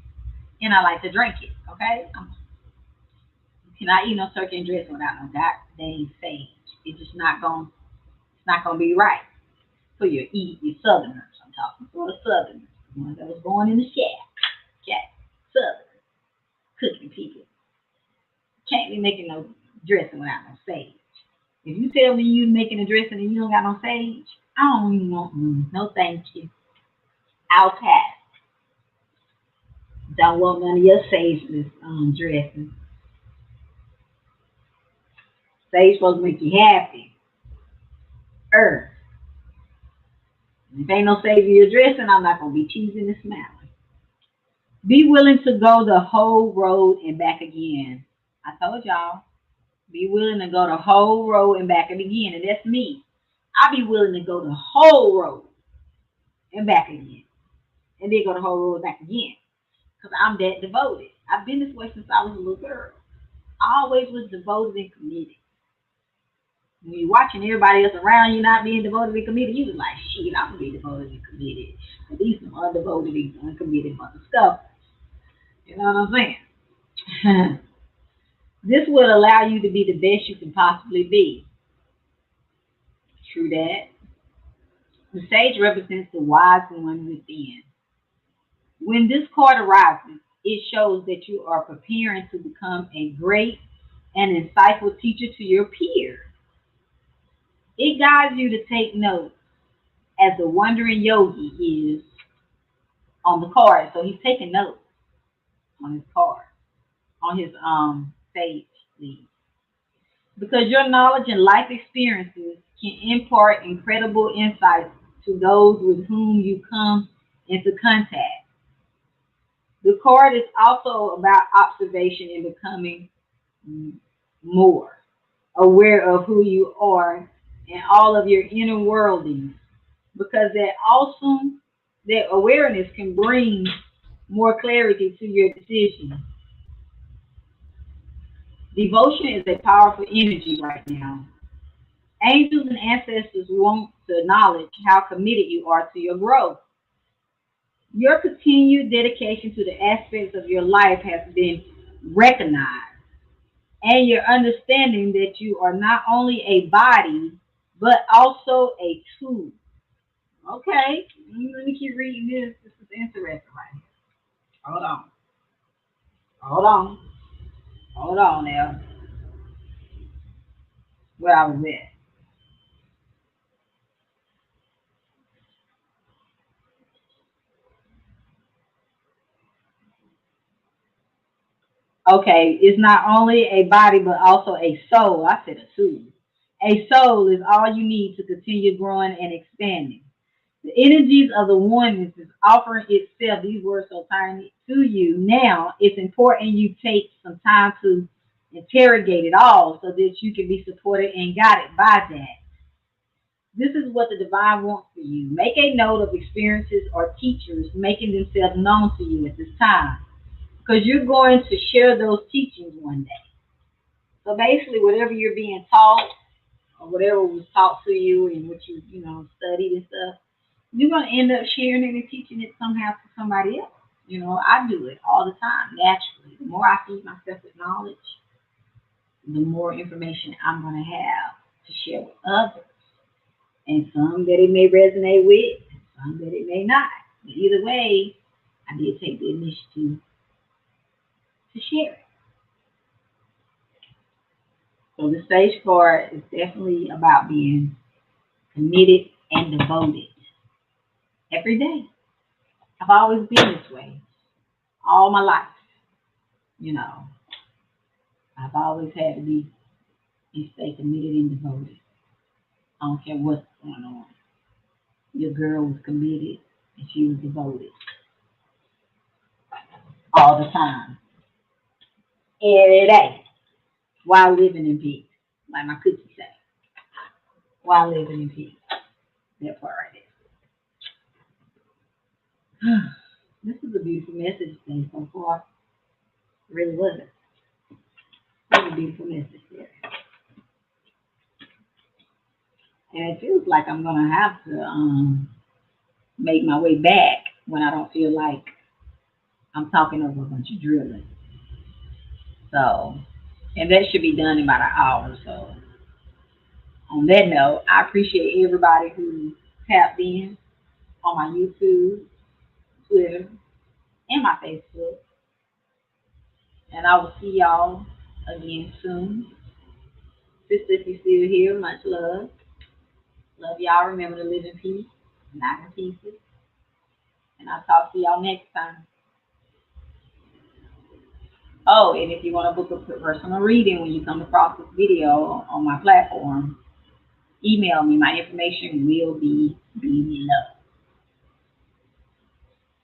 A: and I like to drink it. Okay? You cannot eat no turkey and dressing without no goddamn sage. It's not gonna be right for your southerners. I'm talking for the southerners, the ones that was born in the shack. Okay? Southern cooking people. Can't be making no dressing without no sage. If you tell me you making a dressing and you don't got no sage, I don't even want no thank you. I'll pass. Don't want none of your sageless dressing. Sage supposed to make you happy. Earth. If ain't no sage in your dressing, I'm not gonna be cheesing and smiling. Be willing to go the whole road and back again. I told y'all. Be willing to go the whole road and back again, and that's me. I'll be willing to go the whole road and back again, and then go the whole road back again, because I'm that devoted. I've been this way since I was a little girl. I always was devoted and committed. When you're watching everybody else around you not being devoted and committed, you was like, shit, I'm gonna be devoted and committed. But these some undevoted and uncommitted motherfuckers. You know what I'm saying? This will allow you to be the best you can possibly be. True that. The sage represents the wise one within. When this card arises, it shows that you are preparing to become a great and insightful teacher to your peers. It guides you to take notes as the wandering yogi is on the card. So he's taking notes on his card, on his sage leaf. Because your knowledge and life experiences can impart incredible insights to those with whom you come into contact. The card is also about observation and becoming more aware of who you are and all of your inner worldings. Because that awareness can bring more clarity to your decisions. Devotion is a powerful energy right now. Angels and ancestors want to acknowledge how committed you are to your growth. Your continued dedication to the aspects of your life has been recognize, and you're understanding that you are not only a body, but also a tool. Okay, let me keep reading this. This is interesting right here. Hold on, hold on, hold on now. Where I was at. Okay, it's not only a body, but also a soul. I said a tool. A soul is all you need to continue growing and expanding. The energies of the oneness is offering itself, these words so tiny, to you. Now, it's important you take some time to interrogate it all so that you can be supported and guided by that. This is what the divine wants for you. Make a note of experiences or teachers making themselves known to you at this time because you're going to share those teachings one day. So basically, whatever you're being taught or whatever was taught to you and what you studied and stuff, you're going to end up sharing it and teaching it somehow to somebody else. I do it all the time, naturally. The more I feed myself with knowledge, the more information I'm going to have to share with others. And some that it may resonate with, and some that it may not. But either way, I did take the initiative to share it. So the stage card is definitely about being committed and devoted every day. I've always been this way all my life. You know, I've always had to be and stay committed and devoted. I don't care what's going on. Your girl was committed and she was devoted all the time, every day, while living in peace. Like my cookie say, while living in peace. That part right there. This is a beautiful message thing so far. It really was. It was a beautiful message there. And it feels like I'm gonna have to make my way back when I don't feel like I'm talking over a bunch of drilling. So, and that should be done in about an hour. So, on that note, I appreciate everybody who tapped in on my YouTube, Twitter, and my Facebook. And I will see y'all again soon. Sister, if you're still here, much love. Love y'all. Remember to live in peace, not in pieces. And I'll talk to y'all next time. Oh, and if you want to book a personal reading when you come across this video on my platform, email me. My information will be below.